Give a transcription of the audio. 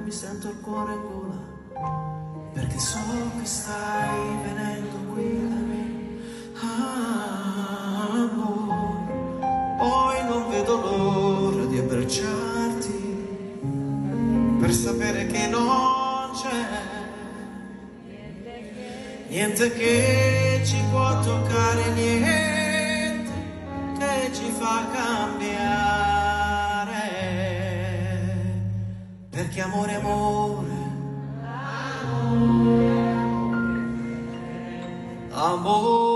mi sento il cuore in gola, perché so che stai venendo qui da me, amore. Poi non vedo l'ora di abbracciarti, per sapere che non c'è niente che ci può toccare, niente che ci fa cambiare, perché amore, amore, amore.